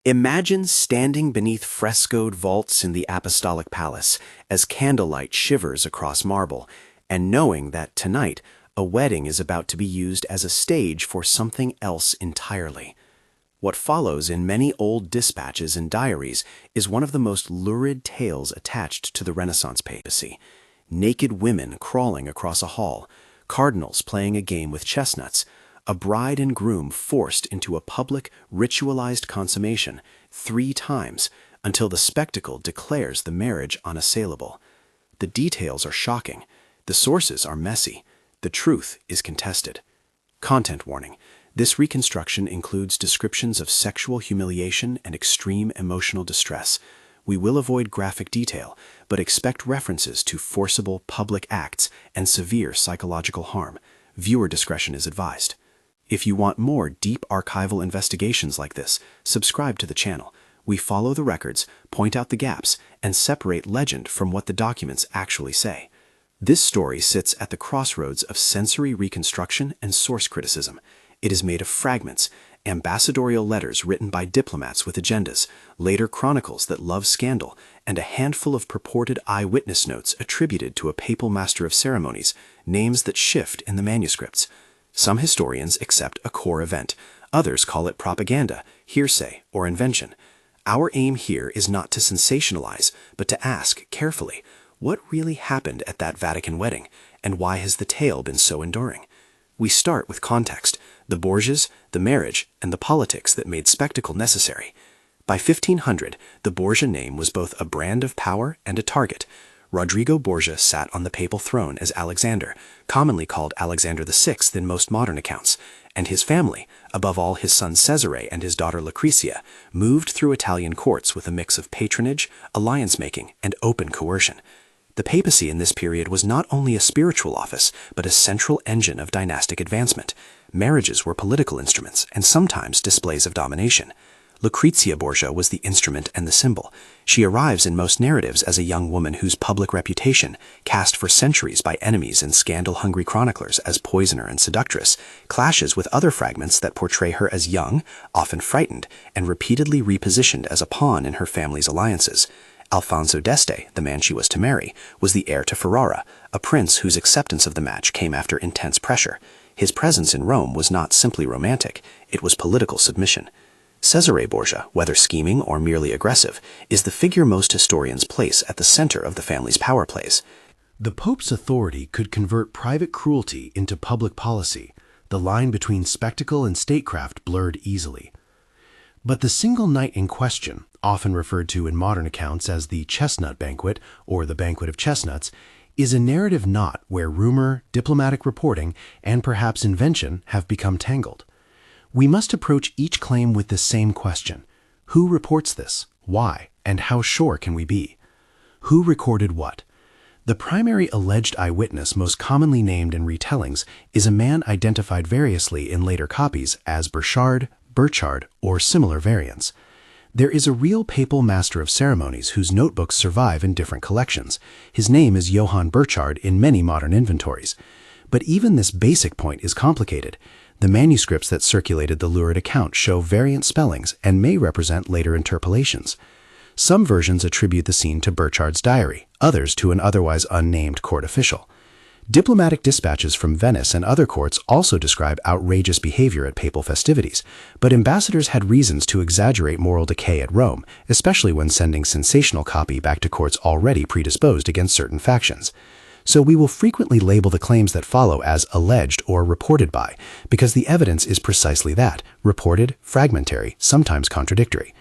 Imagine standing beneath frescoed vaults in the Apostolic Palace as candlelight shivers across marble, and knowing that tonight a wedding is about to be used as a stage for something else entirely. What follows in many old dispatches and diaries is one of the most lurid tales attached to the Renaissance papacy. Naked women crawling across a hall, cardinals playing a game with chestnuts, a bride and groom forced into a public, ritualized consummation 3 times until the spectacle declares the marriage unassailable. The details are shocking. The sources are messy. The truth is contested. Content warning. This reconstruction includes descriptions of sexual humiliation and extreme emotional distress. We will avoid graphic detail, but expect references to forcible public acts and severe psychological harm. Viewer discretion is advised. If you want more deep archival investigations like this, subscribe to the channel. We follow the records, point out the gaps, and separate legend from what the documents actually say. This story sits at the crossroads of sensory reconstruction and source criticism. It is made of fragments, ambassadorial letters written by diplomats with agendas, later chronicles that love scandal, and a handful of purported eyewitness notes attributed to a papal master of ceremonies, names that shift in the manuscripts. Some historians accept a core event. Others call it propaganda, hearsay, or invention. Our aim here is not to sensationalize, but to ask carefully, what really happened at that Vatican wedding, and why has the tale been so enduring? We start with context, the Borgias, the marriage, and the politics that made spectacle necessary. By 1500, the Borgia name was both a brand of power and a target. Rodrigo Borgia sat on the papal throne as Alexander, commonly called Alexander VI in most modern accounts, and his family, above all his son Cesare and his daughter Lucrezia, moved through Italian courts with a mix of patronage, alliance-making, and open coercion. The papacy in this period was not only a spiritual office, but a central engine of dynastic advancement. Marriages were political instruments, and sometimes displays of domination. Lucrezia Borgia was the instrument and the symbol. She arrives in most narratives as a young woman whose public reputation, cast for centuries by enemies and scandal-hungry chroniclers as poisoner and seductress, clashes with other fragments that portray her as young, often frightened, and repeatedly repositioned as a pawn in her family's alliances. Alfonso d'Este, the man she was to marry, was the heir to Ferrara, a prince whose acceptance of the match came after intense pressure. His presence in Rome was not simply romantic, it was political submission. Cesare Borgia, whether scheming or merely aggressive, is the figure most historians place at the center of the family's power plays. The Pope's authority could convert private cruelty into public policy. The line between spectacle and statecraft blurred easily. But the single night in question, often referred to in modern accounts as the Chestnut Banquet or the Banquet of Chestnuts, is a narrative knot where rumor, diplomatic reporting, and perhaps invention have become tangled. We must approach each claim with the same question. Who reports this? Why? And how sure can we be? Who recorded what? The primary alleged eyewitness most commonly named in retellings is a man identified variously in later copies as Burchard, or similar variants. There is a real papal master of ceremonies whose notebooks survive in different collections. His name is Johann Burchard in many modern inventories. But even this basic point is complicated. The manuscripts that circulated the lurid account show variant spellings and may represent later interpolations. Some versions attribute the scene to Burchard's diary, others to an otherwise unnamed court official. Diplomatic dispatches from Venice and other courts also describe outrageous behavior at papal festivities, but ambassadors had reasons to exaggerate moral decay at Rome, especially when sending sensational copy back to courts already predisposed against certain factions. So we will frequently label the claims that follow as alleged or reported by, because the evidence is precisely that, reported, fragmentary, sometimes contradictory.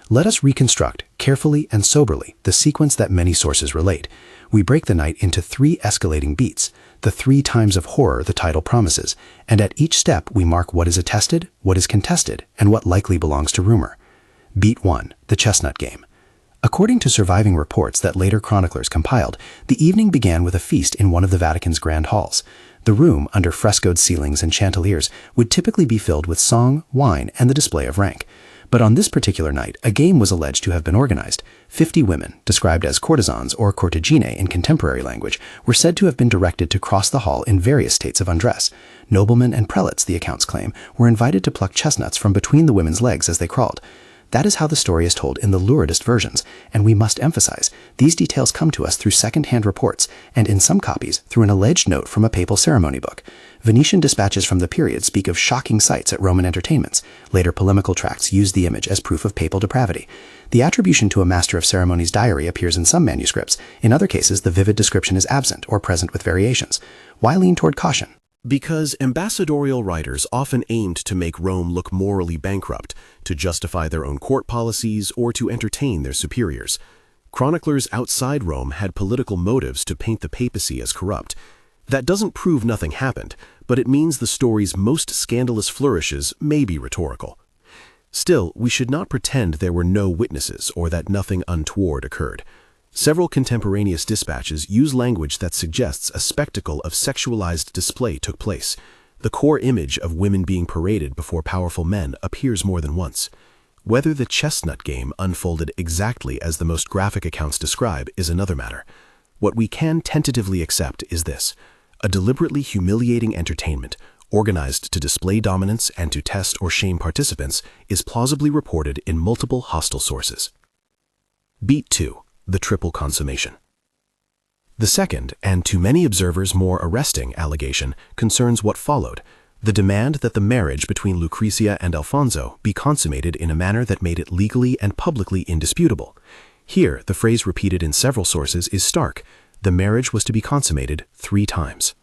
Let us reconstruct, carefully and soberly, the sequence that many sources relate. We break the night into 3 escalating beats, the 3 times of horror the title promises, and at each step we mark what is attested, what is contested, and what likely belongs to rumor. Beat 1, the chestnut game. According to surviving reports that later chroniclers compiled, the evening began with a feast in one of the Vatican's grand halls. The room, under frescoed ceilings and chandeliers, would typically be filled with song, wine, and the display of rank. But on this particular night, a game was alleged to have been organized. 50 women, described as courtesans or corteginae in contemporary language, were said to have been directed to cross the hall in various states of undress. Noblemen and prelates, the accounts claim, were invited to pluck chestnuts from between the women's legs as they crawled. That is how the story is told in the luridest versions, and we must emphasize, these details come to us through second-hand reports, and in some copies through an alleged note from a papal ceremony book. Venetian dispatches from the period speak of shocking sights at Roman entertainments. Later polemical tracts use the image as proof of papal depravity. The attribution to a master of ceremonies diary appears in some manuscripts. In other cases, the vivid description is absent or present with variations. Why lean toward caution? Because ambassadorial writers often aimed to make Rome look morally bankrupt, to justify their own court policies, or to entertain their superiors. Chroniclers outside Rome had political motives to paint the papacy as corrupt. That doesn't prove nothing happened, but it means the story's most scandalous flourishes may be rhetorical. Still, we should not pretend there were no witnesses or that nothing untoward occurred. Several contemporaneous dispatches use language that suggests a spectacle of sexualized display took place. The core image of women being paraded before powerful men appears more than once. Whether the chestnut game unfolded exactly as the most graphic accounts describe is another matter. What we can tentatively accept is this: a deliberately humiliating entertainment, organized to display dominance and to test or shame participants, is plausibly reported in multiple hostile sources. Beat 2. The triple consummation. The second, and to many observers more arresting, allegation concerns what followed: the demand that the marriage between Lucrezia and Alfonso be consummated in a manner that made it legally and publicly indisputable. Here, the phrase repeated in several sources is stark: the marriage was to be consummated 3 times.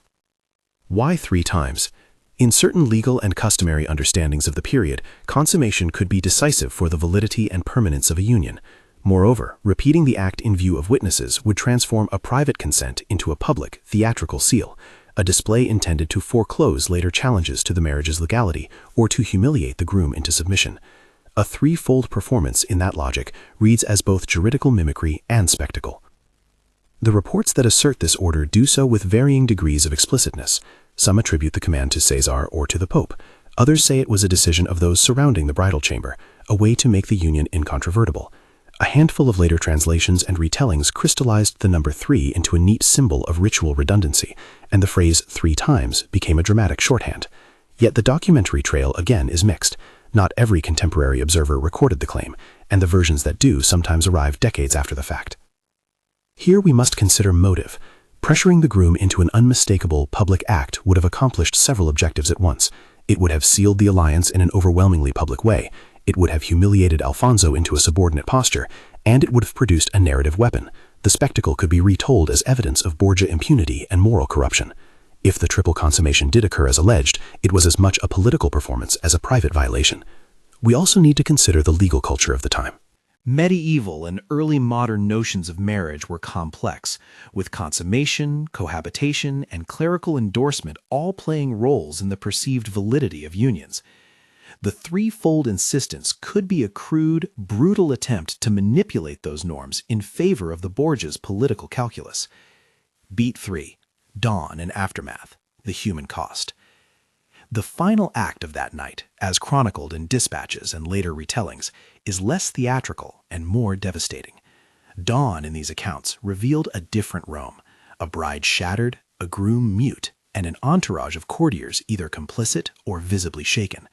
Why 3 times? In certain legal and customary understandings of the period, consummation could be decisive for the validity and permanence of a union. Moreover, repeating the act in view of witnesses would transform a private consent into a public, theatrical seal, a display intended to foreclose later challenges to the marriage's legality or to humiliate the groom into submission. A threefold performance in that logic reads as both juridical mimicry and spectacle. The reports that assert this order do so with varying degrees of explicitness. Some attribute the command to Caesar or to the Pope. Others say it was a decision of those surrounding the bridal chamber, a way to make the union incontrovertible. A handful of later translations and retellings crystallized the number 3 into a neat symbol of ritual redundancy, and the phrase 3 times became a dramatic shorthand. Yet the documentary trail again is mixed. Not every contemporary observer recorded the claim, and the versions that do sometimes arrive decades after the fact. Here we must consider motive. Pressuring the groom into an unmistakable public act would have accomplished several objectives at once. It would have sealed the alliance in an overwhelmingly public way. It would have humiliated Alfonso into a subordinate posture, and it would have produced a narrative weapon. The spectacle could be retold as evidence of Borgia impunity and moral corruption. If the triple consummation did occur as alleged, it was as much a political performance as a private violation. We also need to consider the legal culture of the time. Medieval and early modern notions of marriage were complex, with consummation, cohabitation, and clerical endorsement all playing roles in the perceived validity of unions. The threefold insistence could be a crude, brutal attempt to manipulate those norms in favor of the Borgia's political calculus. Beat 3. Dawn and aftermath, the human cost. The final act of that night, as chronicled in dispatches and later retellings, is less theatrical and more devastating. Dawn in these accounts revealed a different Rome, a bride shattered, a groom mute, and an entourage of courtiers either complicit or visibly shaken.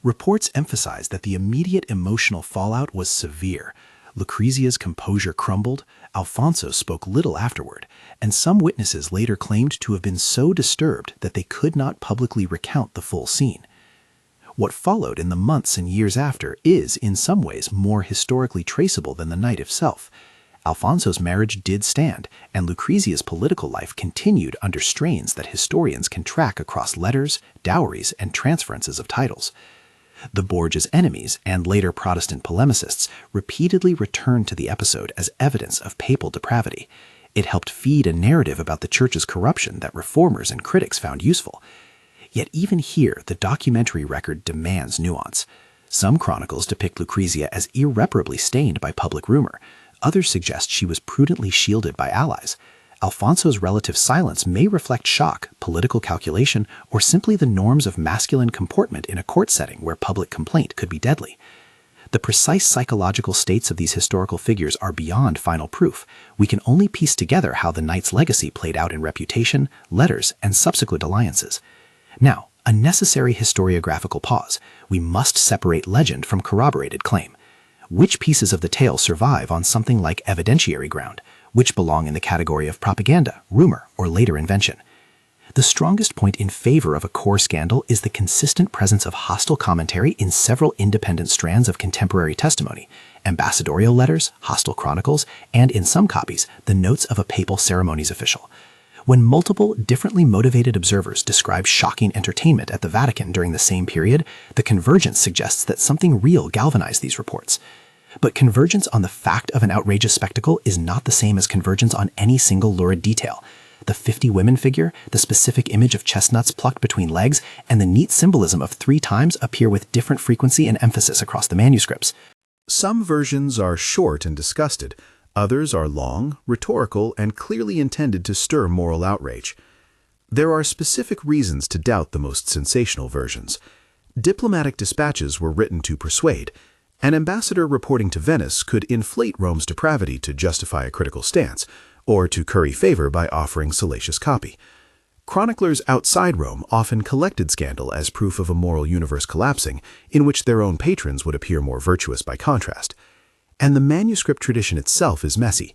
Reports emphasize that the immediate emotional fallout was severe. Lucrezia's composure crumbled, Alfonso spoke little afterward, and some witnesses later claimed to have been so disturbed that they could not publicly recount the full scene. What followed in the months and years after is, in some ways, more historically traceable than the night itself. Alfonso's marriage did stand, and Lucrezia's political life continued under strains that historians can track across letters, dowries, and transferences of titles. The Borgia's enemies and later Protestant polemicists repeatedly returned to the episode as evidence of papal depravity. It helped feed a narrative about the Church's corruption that reformers and critics found useful. Yet even here, the documentary record demands nuance. Some chronicles depict Lucrezia as irreparably stained by public rumor. Others suggest she was prudently shielded by allies. Alfonso's relative silence may reflect shock, political calculation, or simply the norms of masculine comportment in a court setting where public complaint could be deadly. The precise psychological states of these historical figures are beyond final proof. We can only piece together how the knight's legacy played out in reputation, letters, and subsequent alliances. Now, a necessary historiographical pause. We must separate legend from corroborated claim. which pieces of the tale survive on something like evidentiary ground, which belong in the category of propaganda, rumor, or later invention. The strongest point in favor of a core scandal is the consistent presence of hostile commentary in several independent strands of contemporary testimony, ambassadorial letters, hostile chronicles, and in some copies, the notes of a papal ceremonies official. When multiple, differently motivated observers describe shocking entertainment at the Vatican during the same period, the convergence suggests that something real galvanized these reports. But convergence on the fact of an outrageous spectacle is not the same as convergence on any single lurid detail. The 50 women figure, the specific image of chestnuts plucked between legs, and the neat symbolism of 3 times appear with different frequency and emphasis across the manuscripts. Some versions are short and disgusted. Others are long, rhetorical, and clearly intended to stir moral outrage. There are specific reasons to doubt the most sensational versions. Diplomatic dispatches were written to persuade. An ambassador reporting to Venice could inflate Rome's depravity to justify a critical stance, or to curry favor by offering salacious copy. Chroniclers outside Rome often collected scandal as proof of a moral universe collapsing, in which their own patrons would appear more virtuous by contrast. And the manuscript tradition itself is messy.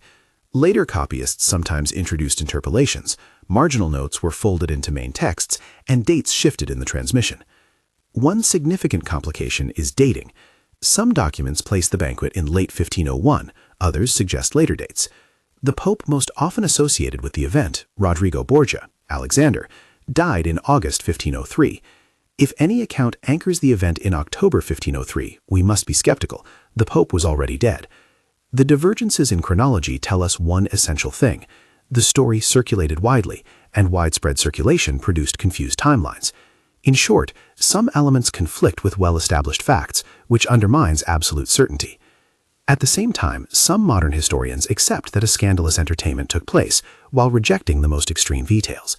Later copyists sometimes introduced interpolations, marginal notes were folded into main texts, and dates shifted in the transmission. One significant complication is dating. Some documents place the banquet in late 1501, others suggest later dates. The pope most often associated with the event, Rodrigo Borgia, Alexander, died in August 1503. If any account anchors the event in October 1503, we must be skeptical. The pope was already dead. The divergences in chronology tell us one essential thing. The story circulated widely, and widespread circulation produced confused timelines. In short, some elements conflict with well-established facts, which undermines absolute certainty. At the same time, some modern historians accept that a scandalous entertainment took place, while rejecting the most extreme details.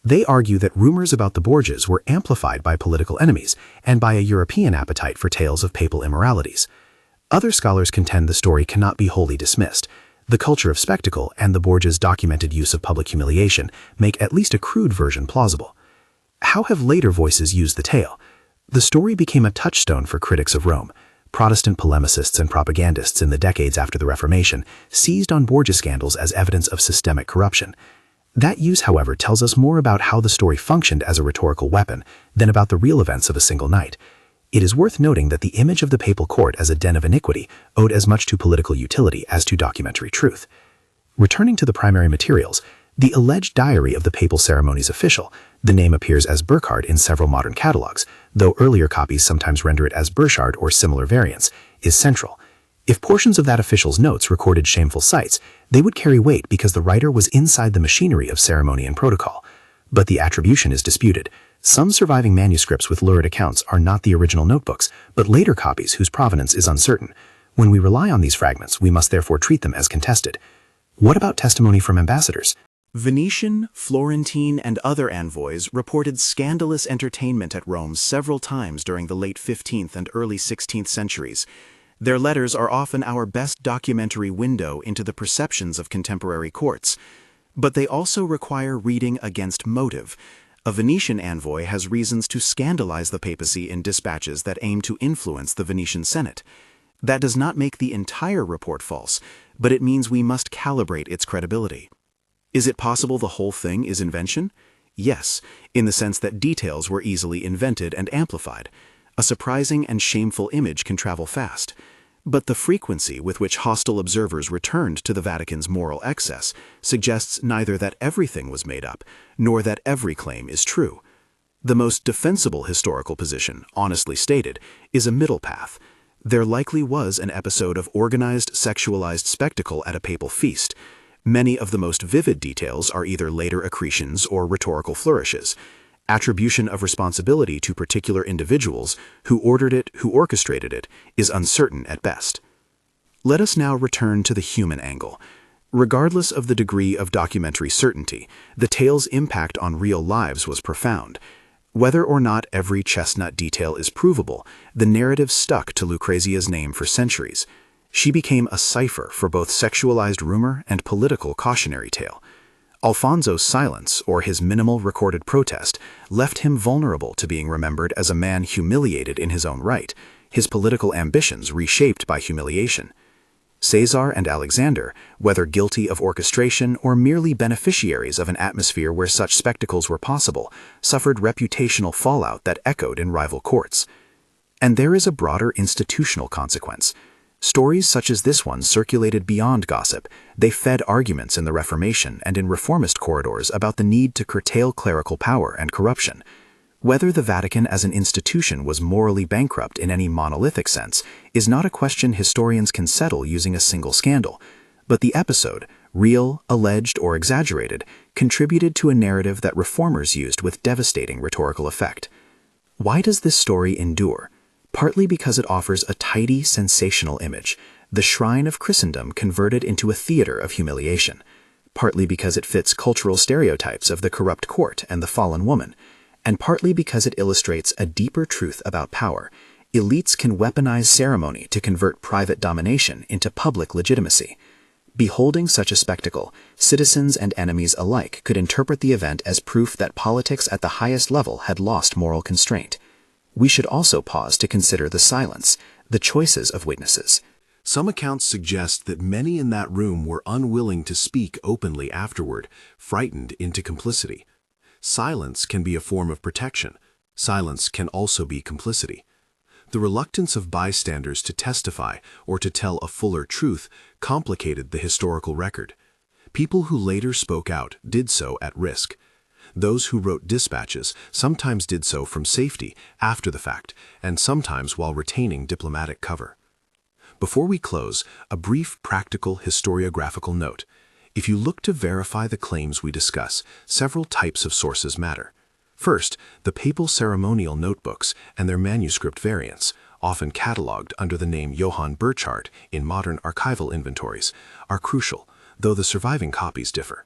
They argue that rumors about the Borgias were amplified by political enemies and by a European appetite for tales of papal immoralities. Other scholars contend the story cannot be wholly dismissed. The culture of spectacle and the Borgias' documented use of public humiliation make at least a crude version plausible. How have later voices used the tale? The story became a touchstone for critics of Rome. Protestant polemicists and propagandists in the decades after the Reformation seized on Borgia scandals as evidence of systemic corruption. That use, however, tells us more about how the story functioned as a rhetorical weapon than about the real events of a single night. It is worth noting that the image of the papal court as a den of iniquity owed as much to political utility as to documentary truth. Returning to the primary materials, the alleged diary of the papal ceremonies official, the name appears as Burchard in several modern catalogs, though earlier copies sometimes render it as Burchard or similar variants, is central. If portions of that official's notes recorded shameful sights, they would carry weight because the writer was inside the machinery of ceremony and protocol. But the attribution is disputed. Some surviving manuscripts with lurid accounts are not the original notebooks, but later copies whose provenance is uncertain. When we rely on these fragments, we must therefore treat them as contested. What about testimony from ambassadors? Venetian, Florentine, and other envoys reported scandalous entertainment at Rome several times during the late 15th and early 16th centuries. Their letters are often our best documentary window into the perceptions of contemporary courts. But they also require reading against motive. A Venetian envoy has reasons to scandalize the papacy in dispatches that aim to influence the Venetian Senate. That does not make the entire report false, but it means we must calibrate its credibility. Is it possible the whole thing is invention? Yes, in the sense that details were easily invented and amplified. A surprising and shameful image can travel fast. But the frequency with which hostile observers returned to the Vatican's moral excess suggests neither that everything was made up, nor that every claim is true. The most defensible historical position, honestly stated, is a middle path. There likely was an episode of organized sexualized spectacle at a papal feast. Many of the most vivid details are either later accretions or rhetorical flourishes. Attribution of responsibility to particular individuals who ordered it, who orchestrated it, is uncertain at best. Let us now return to the human angle. Regardless of the degree of documentary certainty, the tale's impact on real lives was profound. Whether or not every chestnut detail is provable, the narrative stuck to Lucrezia's name for centuries. She became a cipher for both sexualized rumor and political cautionary tale. Alfonso's silence, or his minimal recorded protest, left him vulnerable to being remembered as a man humiliated in his own right. his political ambitions reshaped by humiliation. Caesar and Alexander, whether guilty of orchestration or merely beneficiaries of an atmosphere where such spectacles were possible, suffered reputational fallout that echoed in rival courts. And there is a broader institutional consequence. Stories such as this one circulated beyond gossip. They fed arguments in the Reformation and in reformist corridors about the need to curtail clerical power and corruption. Whether the Vatican as an institution was morally bankrupt in any monolithic sense is not a question historians can settle using a single scandal, but the episode, real, alleged, or exaggerated, contributed to a narrative that reformers used with devastating rhetorical effect. Why does this story endure? Partly because it offers a tidy, sensational image, the shrine of Christendom converted into a theater of humiliation. Partly because it fits cultural stereotypes of the corrupt court and the fallen woman, and partly because it illustrates a deeper truth about power. Elites can weaponize ceremony to convert private domination into public legitimacy. Beholding such a spectacle, citizens and enemies alike could interpret the event as proof that politics at the highest level had lost moral constraint. We should also pause to consider the silence, the choices of witnesses. Some accounts suggest that many in that room were unwilling to speak openly afterward, frightened into complicity. Silence can be a form of protection. Silence can also be complicity. The reluctance of bystanders to testify or to tell a fuller truth complicated the historical record. People who later spoke out did so at risk. Those who wrote dispatches sometimes did so from safety after the fact, and sometimes while retaining diplomatic cover. Before we close, a brief practical historiographical note. If you look to verify the claims we discuss, several types of sources matter. First, the papal ceremonial notebooks and their manuscript variants, often catalogued under the name Johann Burchard in modern archival inventories, are crucial, though the surviving copies differ.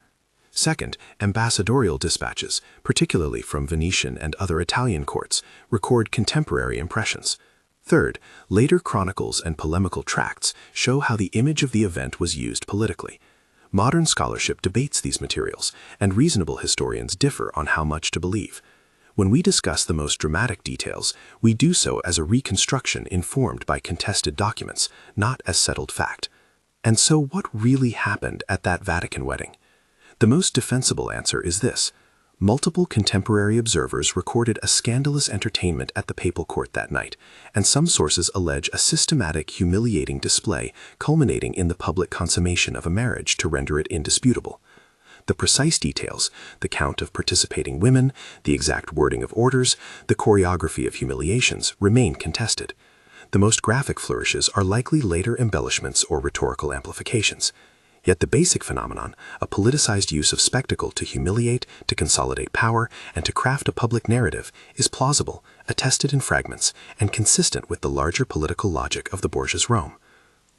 Second, ambassadorial dispatches, particularly from Venetian and other Italian courts, record contemporary impressions. Third, later chronicles and polemical tracts show how the image of the event was used politically. Modern scholarship debates these materials, and reasonable historians differ on how much to believe. When we discuss the most dramatic details, we do so as a reconstruction informed by contested documents, not as settled fact. And so what really happened at that Vatican wedding? The most defensible answer is this. Multiple contemporary observers recorded a scandalous entertainment at the papal court that night, and some sources allege a systematic, humiliating display culminating in the public consummation of a marriage to render it indisputable. The precise details, the count of participating women, the exact wording of orders, the choreography of humiliations, remain contested. The most graphic flourishes are likely later embellishments or rhetorical amplifications. Yet the basic phenomenon, a politicized use of spectacle to humiliate, to consolidate power, and to craft a public narrative, is plausible, attested in fragments, and consistent with the larger political logic of the bourgeois Rome.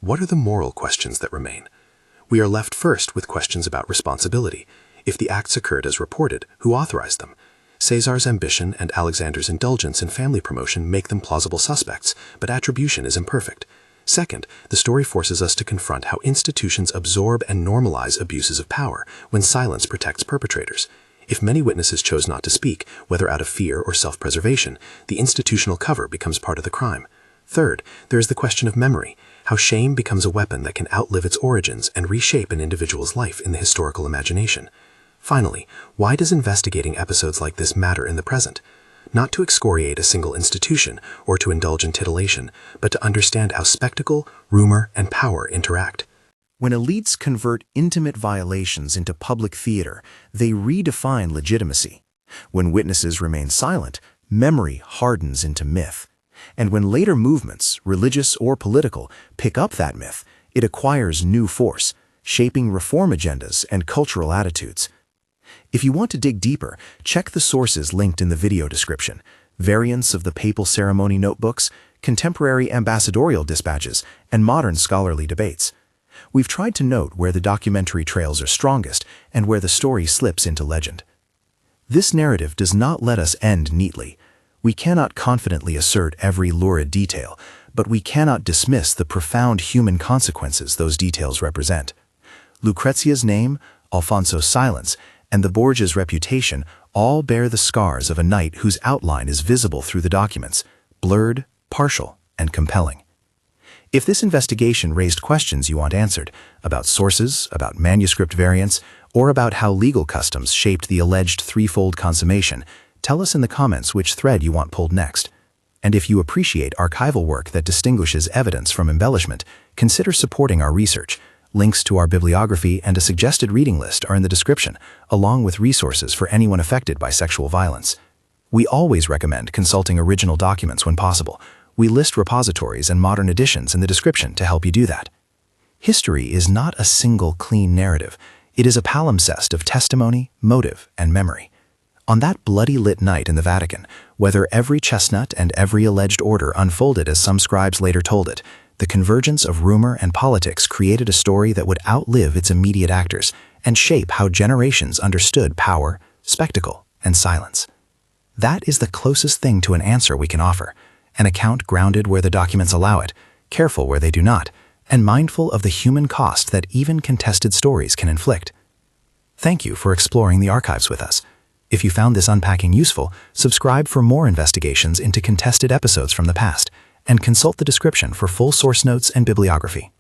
What are the moral questions that remain? We are left first with questions about responsibility. If the acts occurred as reported, who authorized them? Caesar's ambition and Alexander's indulgence in family promotion make them plausible suspects, but attribution is imperfect. Second, the story forces us to confront how institutions absorb and normalize abuses of power when silence protects perpetrators. If many witnesses chose not to speak, whether out of fear or self-preservation, the institutional cover becomes part of the crime. Third, there is the question of memory, how shame becomes a weapon that can outlive its origins and reshape an individual's life in the historical imagination. Finally, why does investigating episodes like this matter in the present? Not to excoriate a single institution or to indulge in titillation, but to understand how spectacle, rumor, and power interact. When elites convert intimate violations into public theater, they redefine legitimacy. When witnesses remain silent, memory hardens into myth. And when later movements, religious or political, pick up that myth, it acquires new force, shaping reform agendas and cultural attitudes. If you want to dig deeper, check the sources linked in the video description: variants of the papal ceremony notebooks, contemporary ambassadorial dispatches, and modern scholarly debates. We've tried to note where the documentary trails are strongest and where the story slips into legend. This narrative does not let us end neatly. We cannot confidently assert every lurid detail, but we cannot dismiss the profound human consequences those details represent. Lucrezia's name, Alfonso's silence, and the Borgia's reputation all bear the scars of a night whose outline is visible through the documents, blurred, partial, and compelling. If this investigation raised questions you want answered about sources, about manuscript variants, or about how legal customs shaped the alleged threefold consummation, tell us in the comments which thread you want pulled next. And if you appreciate archival work that distinguishes evidence from embellishment, consider supporting our research. Links to our bibliography and a suggested reading list are in the description, along with resources for anyone affected by sexual violence. We always recommend consulting original documents when possible. We list repositories and modern editions in the description to help you do that. History is not a single clean narrative. It is a palimpsest of testimony, motive, and memory. On that bloody lit night in the Vatican, whether every chestnut and every alleged order unfolded as some scribes later told it, the convergence of rumor and politics created a story that would outlive its immediate actors and shape how generations understood power, spectacle, and silence. That is the closest thing to an answer we can offer, an account grounded where the documents allow it, careful where they do not, and mindful of the human cost that even contested stories can inflict. Thank you for exploring the archives with us. If you found this unpacking useful, subscribe for more investigations into contested episodes from the past, and consult the description for full source notes and bibliography.